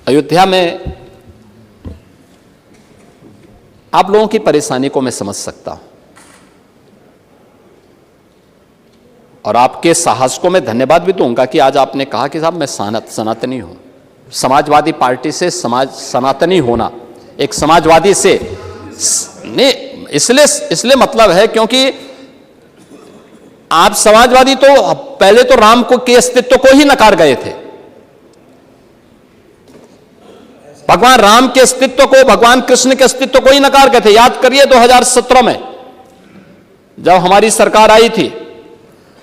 अयोध्या में आप लोगों की परेशानी को मैं समझ सकता हूं और आपके साहस को मैं धन्यवाद भी दूंगा कि आज आपने कहा कि साहब मैं सनातनी हूं। समाजवादी पार्टी से सनातनी होना एक समाजवादी से नहीं, इसलिए मतलब है क्योंकि आप समाजवादी तो पहले तो राम को के अस्तित्व को ही नकार गए थे। भगवान राम के अस्तित्व को, भगवान कृष्ण के अस्तित्व को ही नकार गए थे। याद करिए 2017 में जब हमारी सरकार आई थी,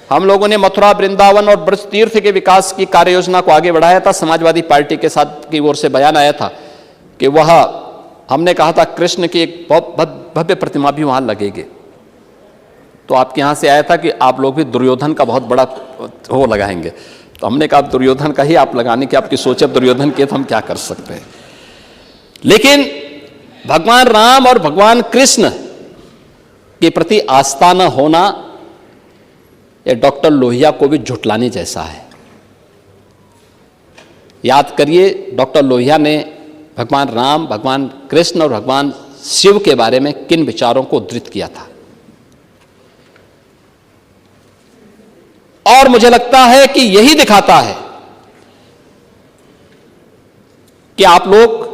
हम लोगों ने मथुरा, वृंदावन और ब्रज तीर्थ के विकास की कार्य योजना को आगे बढ़ाया था। समाजवादी पार्टी के साथ की ओर से बयान आया था कि वह, हमने कहा था कृष्ण की एक बहुत भव्य प्रतिमा भी वहां लगेगी। तो आपके यहां से आया था कि आप लोग भी दुर्योधन का बहुत बड़ा वो लगाएंगे। तो हमने कहा दुर्योधन का ही आप लगाने की आपकी सोच है, दुर्योधन के तो हम क्या कर सकते हैं। लेकिन भगवान राम और भगवान कृष्ण के प्रति आस्था न होना ये डॉक्टर लोहिया को भी झुठलाने जैसा है। याद करिए डॉक्टर लोहिया ने भगवान राम, भगवान कृष्ण और भगवान शिव के बारे में किन विचारों को उद्धृत किया था। और मुझे लगता है कि यही दिखाता है कि आप लोग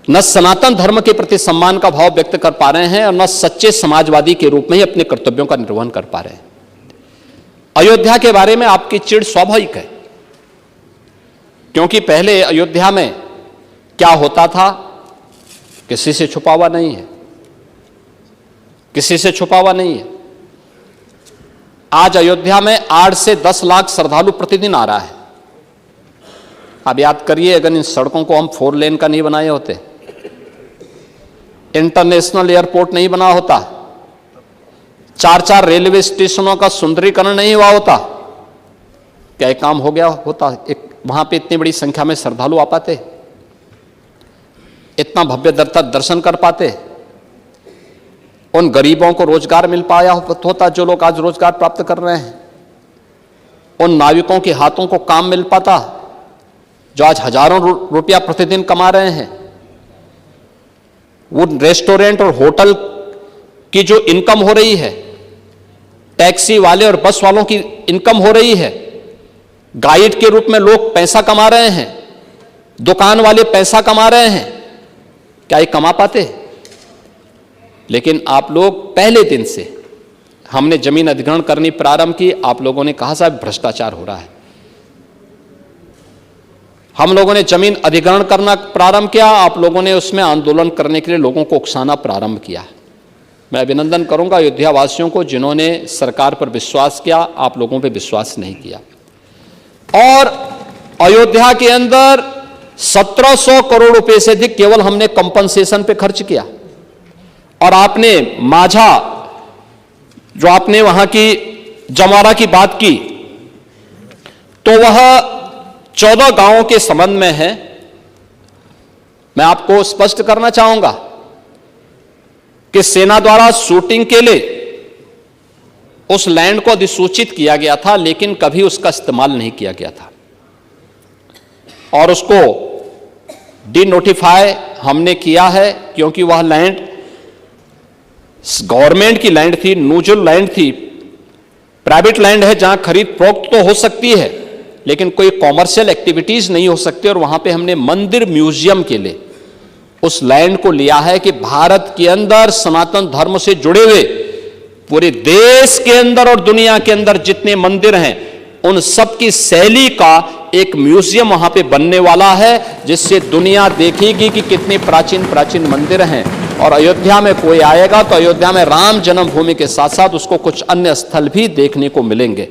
न सनातन धर्म के प्रति सम्मान का भाव व्यक्त कर पा रहे हैं और न सच्चे समाजवादी के रूप में ही अपने कर्तव्यों का निर्वहन कर पा रहे हैं। अयोध्या के बारे में आपकी चिढ़ स्वाभाविक है, क्योंकि पहले अयोध्या में क्या होता था किसी से छुपा हुआ नहीं है, किसी से छुपा हुआ नहीं है। आज अयोध्या में 8 से 10 लाख श्रद्धालु प्रतिदिन आ रहा है। आप याद करिए अगर इन सड़कों को हम 4 लेन का नहीं बनाए होते, इंटरनेशनल एयरपोर्ट नहीं बना होता, 4-4 रेलवे स्टेशनों का सुंदरीकरण नहीं हुआ होता, क्या एक काम हो गया होता? वहां पे इतनी बड़ी संख्या में श्रद्धालु आ पाते, इतना भव्य दर्शन कर पाते, उन गरीबों को रोजगार मिल पाया होता जो लोग आज रोजगार प्राप्त कर रहे हैं, उन नाविकों के हाथों को काम मिल पाता जो आज हजारों रुपया प्रतिदिन कमा रहे हैं, वो रेस्टोरेंट और होटल की जो इनकम हो रही है, टैक्सी वाले और बस वालों की इनकम हो रही है, गाइड के रूप में लोग पैसा कमा रहे हैं, दुकान वाले पैसा कमा रहे हैं, क्या ये कमा पाते? लेकिन आप लोग पहले दिन से हमने जमीन अधिग्रहण करनी प्रारंभ की, आप लोगों ने कहा साहब भ्रष्टाचार हो रहा है। हम लोगों ने जमीन अधिग्रहण करना प्रारंभ किया, आप लोगों ने उसमें आंदोलन करने के लिए लोगों को उकसाना प्रारंभ किया। मैं अभिनंदन करूंगा अयोध्या वासियों को जिन्होंने सरकार पर विश्वास किया, आप लोगों पर विश्वास नहीं किया। और अयोध्या के अंदर 1700 करोड़ रुपए से अधिक केवल हमने कंपनसेशन पे खर्च किया। और आपने माझा, जो आपने वहां की जमारा की बात की, तो वह 14 गांवों के संबंध में है। मैं आपको स्पष्ट करना चाहूंगा कि सेना द्वारा शूटिंग के लिए उस लैंड को अधिसूचित किया गया था, लेकिन कभी उसका इस्तेमाल नहीं किया गया था और उसको डिनोटिफाई हमने किया है, क्योंकि वह लैंड गवर्नमेंट की लैंड थी, न्यूट्रल लैंड थी, प्राइवेट लैंड है जहां खरीद फरोख्त तो हो सकती है लेकिन कोई कॉमर्शियल एक्टिविटीज नहीं हो सकती। और वहां पे हमने मंदिर म्यूजियम के लिए उस लैंड को लिया है कि भारत के अंदर सनातन धर्म से जुड़े हुए पूरे देश के अंदर और दुनिया के अंदर जितने मंदिर हैं उन सब की शैली का एक म्यूजियम वहां पे बनने वाला है, जिससे दुनिया देखेगी कि कितने प्राचीन प्राचीन मंदिर हैं। और अयोध्या में कोई आएगा तो अयोध्या में राम जन्मभूमि के साथ साथ उसको कुछ अन्य स्थल भी देखने को मिलेंगे।